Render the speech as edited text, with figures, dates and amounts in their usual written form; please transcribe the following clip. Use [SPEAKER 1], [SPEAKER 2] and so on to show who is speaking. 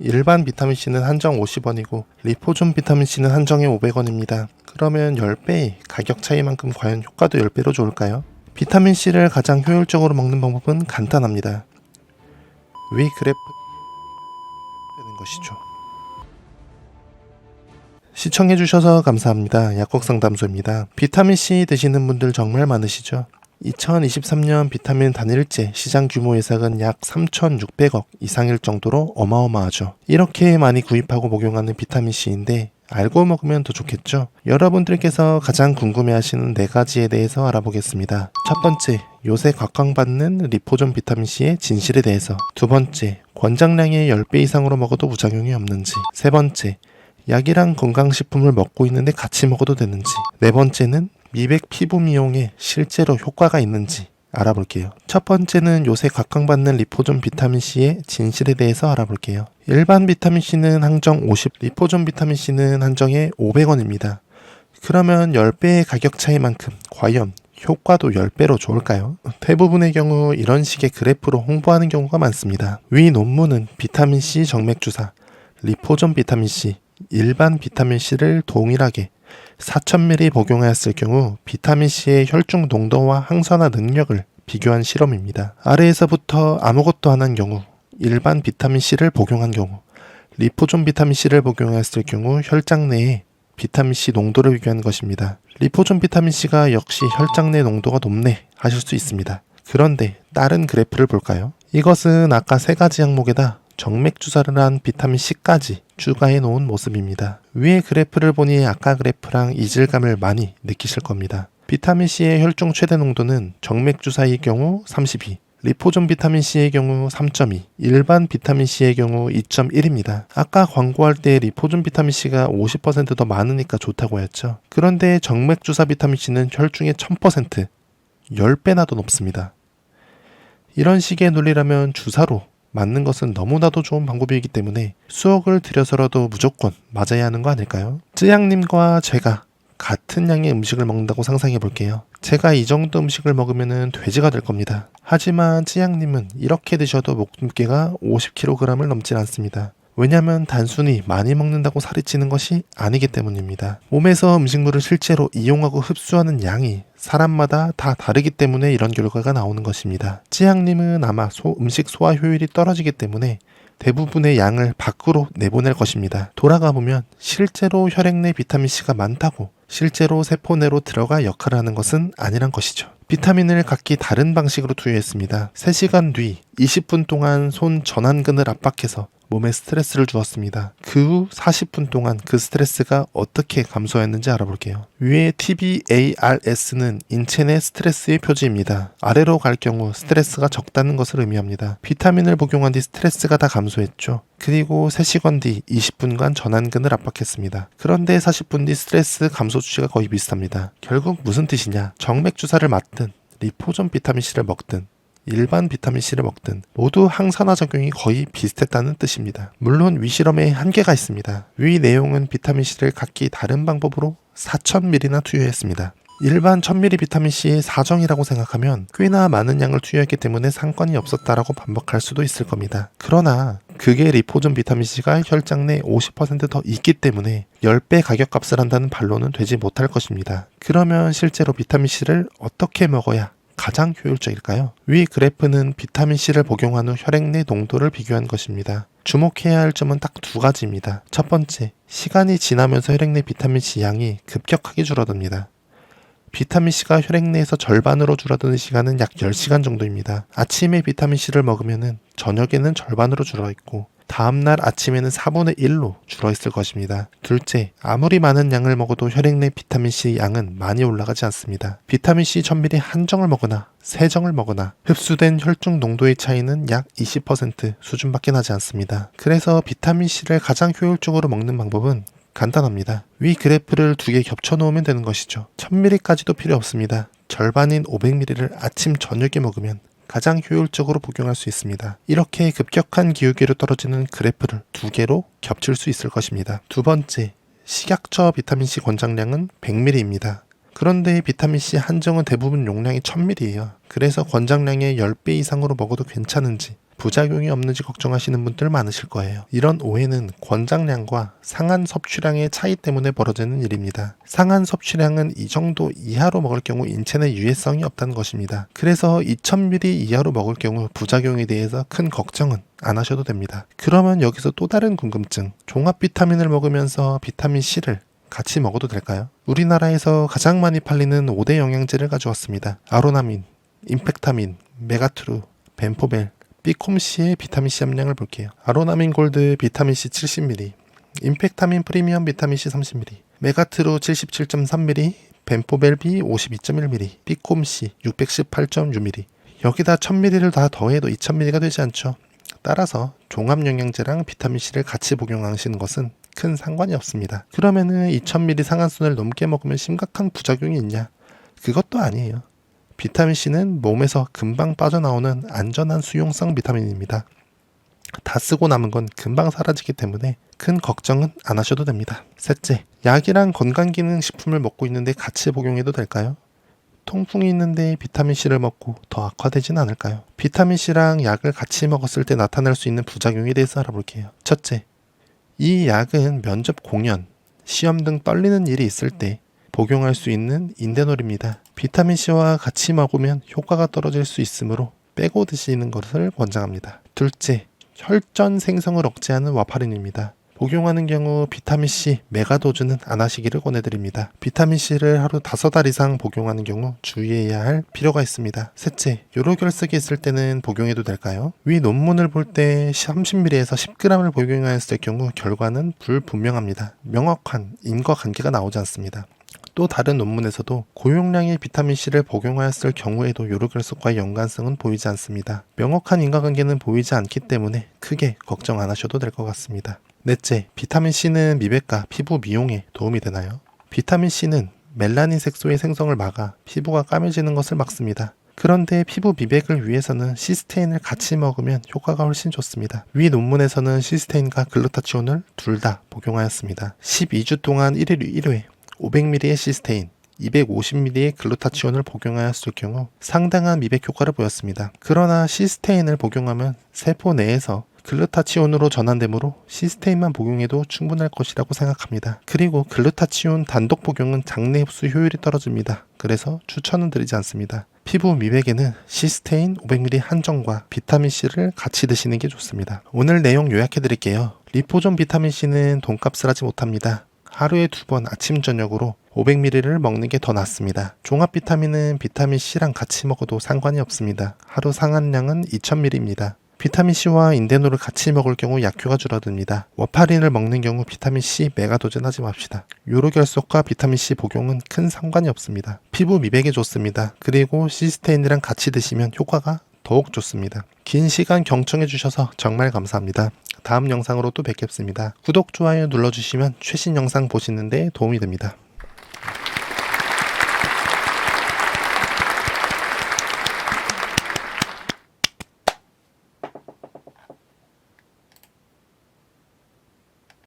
[SPEAKER 1] 일반 비타민C는 한정 50원이고 리포존 비타민C는 한정에 500원입니다. 그러면 10배의 가격 차이만큼 과연 효과도 10배로 좋을까요? 비타민C를 가장 효율적으로 먹는 방법은 간단합니다. 위 그래프 되는 것이죠. 시청해주셔서 감사합니다. 약국상담소입니다. 비타민C 드시는 분들 정말 많으시죠? 2023년 비타민 단일제 시장 규모 예상은 약 3,600억 이상일 정도로 어마어마하죠. 이렇게 많이 구입하고 복용하는 비타민C인데 알고 먹으면 더 좋겠죠? 여러분들께서 가장 궁금해하시는 4가지에 대해서 알아보겠습니다. 첫 번째, 요새 각광받는 리포존 비타민C의 진실에 대해서. 두 번째, 권장량의 10배 이상으로 먹어도 부작용이 없는지. 세 번째, 약이랑 건강식품을 먹고 있는데 같이 먹어도 되는지. 네 번째는 미백 피부 미용에 실제로 효과가 있는지 알아볼게요. 첫 번째는 요새 각광받는 리포존 비타민C의 진실에 대해서 알아볼게요. 일반 비타민C는 한정 50, 리포존 비타민C는 한정에 500원입니다. 그러면 10배의 가격 차이만큼 과연 효과도 10배로 좋을까요? 대부분의 경우 이런 식의 그래프로 홍보하는 경우가 많습니다. 위 논문은 비타민C 정맥주사, 리포존 비타민C, 일반 비타민C를 동일하게 4000ml 복용하였을 경우 비타민C의 혈중 농도와 항산화 능력을 비교한 실험입니다. 아래에서부터 아무것도 안 한 경우, 일반 비타민C를 복용한 경우, 리포존 비타민C를 복용하였을 경우 혈장 내에 비타민C 농도를 비교한 것입니다. 리포존 비타민C가 역시 혈장 내 농도가 높네 하실 수 있습니다. 그런데 다른 그래프를 볼까요? 이것은 아까 3가지 항목에다 정맥주사를 한 비타민C까지 추가해 놓은 모습입니다. 위의 그래프를 보니 아까 그래프랑 이질감을 많이 느끼실 겁니다. 비타민C의 혈중 최대 농도는 정맥주사의 경우 32, 리포존 비타민C의 경우 3.2, 일반 비타민C의 경우 2.1입니다. 아까 광고할 때 리포존 비타민C가 50% 더 많으니까 좋다고 했죠. 그런데 정맥주사 비타민C는 혈중의 1000%, 10배나 더 높습니다. 이런 식의 논리라면 주사로 맞는 것은 너무나도 좋은 방법이기 때문에 수억을 들여서라도 무조건 맞아야 하는 거 아닐까요? 쯔양님과 제가 같은 양의 음식을 먹는다고 상상해 볼게요. 제가 이 정도 음식을 먹으면 돼지가 될 겁니다. 하지만 쯔양님은 이렇게 드셔도 목무게가 50kg을 넘진 않습니다. 왜냐하면 단순히 많이 먹는다고 살이 찌는 것이 아니기 때문입니다. 몸에서 음식물을 실제로 이용하고 흡수하는 양이 사람마다 다 다르기 때문에 이런 결과가 나오는 것입니다. 찌양님은 아마 음식 소화 효율이 떨어지기 때문에 대부분의 양을 밖으로 내보낼 것입니다. 돌아가 보면 실제로 혈액 내 비타민C가 많다고 실제로 세포 내로 들어가 역할을 하는 것은 아니란 것이죠. 비타민을 각기 다른 방식으로 투여했습니다. 3시간 뒤 20분 동안 손 전완근을 압박해서 몸에 스트레스를 주었습니다. 그 후 40분 동안 그 스트레스가 어떻게 감소했는지 알아볼게요. 위에 TBARS는 인체 내 스트레스의 표지입니다. 아래로 갈 경우 스트레스가 적다는 것을 의미합니다. 비타민을 복용한 뒤 스트레스가 다 감소했죠. 그리고 3시간 뒤 20분간 전완근을 압박했습니다. 그런데 40분 뒤 스트레스 감소 추이가 거의 비슷합니다. 결국 무슨 뜻이냐? 정맥주사를 맞든 리포존 비타민C를 먹든 일반 비타민C를 먹든 모두 항산화 작용이 거의 비슷했다는 뜻입니다. 물론 위 실험에 한계가 있습니다. 위 내용은 비타민C를 각기 다른 방법으로 4000ml나 투여했습니다. 일반 1000ml 비타민C의 4정이라고 생각하면 꽤나 많은 양을 투여했기 때문에 상관이 없었다라고 반박할 수도 있을 겁니다. 그러나 그게 리포존 비타민C가 혈장 내 50% 더 있기 때문에 10배 가격값을 한다는 반론은 되지 못할 것입니다. 그러면 실제로 비타민C를 어떻게 먹어야 가장 효율적일까요? 위 그래프는 비타민C를 복용한 후 혈액 내 농도를 비교한 것입니다. 주목해야 할 점은 딱 2가지입니다. 첫 번째, 시간이 지나면서 혈액 내 비타민C 양이 급격하게 줄어듭니다. 비타민C가 혈액 내에서 절반으로 줄어드는 시간은 약 10시간 정도입니다. 아침에 비타민C를 먹으면 저녁에는 절반으로 줄어있고 다음날 아침에는 4분의 1로 줄어있을 것입니다. 둘째, 아무리 많은 양을 먹어도 혈액 내 비타민C 양은 많이 올라가지 않습니다. 비타민C 1000ml 한정을 먹거나 3정을 먹거나 흡수된 혈중 농도의 차이는 약 20% 수준밖에 나지 않습니다. 그래서 비타민C를 가장 효율적으로 먹는 방법은 간단합니다. 위 그래프를 2개 겹쳐 놓으면 되는 것이죠. 1000ml까지도 필요 없습니다. 절반인 500ml를 아침 저녁에 먹으면 가장 효율적으로 복용할 수 있습니다. 이렇게 급격한 기울기로 떨어지는 그래프를 2개로 겹칠 수 있을 것입니다. 두 번째, 식약처 비타민C 권장량은 100ml입니다. 그런데 비타민C 한정은 대부분 용량이 1000ml예요. 그래서 권장량의 10배 이상으로 먹어도 괜찮은지 부작용이 없는지 걱정하시는 분들 많으실 거예요. 이런 오해는 권장량과 상한 섭취량의 차이 때문에 벌어지는 일입니다. 상한 섭취량은 이 정도 이하로 먹을 경우 인체 내 유해성이 없다는 것입니다. 그래서 2000ml 이하로 먹을 경우 부작용에 대해서 큰 걱정은 안 하셔도 됩니다. 그러면 여기서 또 다른 궁금증, 종합 비타민을 먹으면서 비타민 C를 같이 먹어도 될까요? 우리나라에서 가장 많이 팔리는 5대 영양제를 가져왔습니다. 아로나민, 임팩타민, 메가트루, 벤포벨, 비콤C의 비타민C 함량을 볼게요. 아로나민 골드 비타민C 70ml, 임팩타민 프리미엄 비타민C 30ml, 메가트루 77.3ml, 벤포벨 B 52.1ml, 비콤C 618.6ml. 여기다 1000ml를 다 더해도 2000ml가 되지 않죠. 따라서 종합영양제랑 비타민C를 같이 복용하시는 것은 큰 상관이 없습니다. 그러면은 2000ml 상한선을 넘게 먹으면 심각한 부작용이 있냐? 그것도 아니에요. 비타민C는 몸에서 금방 빠져나오는 안전한 수용성 비타민입니다. 다 쓰고 남은 건 금방 사라지기 때문에 큰 걱정은 안 하셔도 됩니다. 셋째, 약이랑 건강기능식품을 먹고 있는데 같이 복용해도 될까요? 통풍이 있는데 비타민C를 먹고 더 악화되진 않을까요? 비타민C랑 약을 같이 먹었을 때 나타날 수 있는 부작용에 대해서 알아볼게요. 첫째, 이 약은 면접 공연, 시험 등 떨리는 일이 있을 때 복용할 수 있는 인데놀입니다. 비타민C와 같이 먹으면 효과가 떨어질 수 있으므로 빼고 드시는 것을 권장합니다. 둘째, 혈전 생성을 억제하는 와파린입니다. 복용하는 경우 비타민C 메가도즈는 안 하시기를 권해드립니다. 비타민C를 하루 5알 이상 복용하는 경우 주의해야 할 필요가 있습니다. 셋째, 요로결석이 있을 때는 복용해도 될까요? 위 논문을 볼 때 30ml에서 10g을 복용하였을 경우 결과는 불분명합니다. 명확한 인과관계가 나오지 않습니다. 또 다른 논문에서도 고용량의 비타민C를 복용하였을 경우에도 요로결석과의 연관성은 보이지 않습니다. 명확한 인과관계는 보이지 않기 때문에 크게 걱정 안 하셔도 될 것 같습니다. 넷째, 비타민C는 미백과 피부 미용에 도움이 되나요? 비타민C는 멜라닌 색소의 생성을 막아 피부가 까매지는 것을 막습니다. 그런데 피부 미백을 위해서는 시스테인을 같이 먹으면 효과가 훨씬 좋습니다. 위 논문에서는 시스테인과 글루타치온을 둘 다 복용하였습니다. 12주 동안 1일 1회 500ml의 시스테인, 250ml의 글루타치온을 복용하였을 경우 상당한 미백 효과를 보였습니다. 그러나 시스테인을 복용하면 세포 내에서 글루타치온으로 전환되므로 시스테인만 복용해도 충분할 것이라고 생각합니다. 그리고 글루타치온 단독 복용은 장내 흡수 효율이 떨어집니다. 그래서 추천은 드리지 않습니다. 피부 미백에는 시스테인 500ml 한정과 비타민C를 같이 드시는 게 좋습니다. 오늘 내용 요약해 드릴게요. 리포존 비타민C는 돈값을 하지 못합니다. 하루에 2번 아침 저녁으로 500ml를 먹는 게 더 낫습니다. 종합 비타민은 비타민C랑 같이 먹어도 상관이 없습니다. 하루 상한량은 2000ml입니다. 비타민C와 인데놀을 같이 먹을 경우 약효가 줄어듭니다. 워파린을 먹는 경우 비타민C 메가도즈는 하지 맙시다. 요로결석과 비타민C 복용은 큰 상관이 없습니다. 피부 미백에 좋습니다. 그리고 시스테인이랑 같이 드시면 효과가 더욱 좋습니다. 긴 시간 경청해 주셔서 정말 감사합니다. 다음 영상으로 또 뵙겠습니다. 구독, 좋아요 눌러주시면 최신 영상 보시는 데 도움이 됩니다.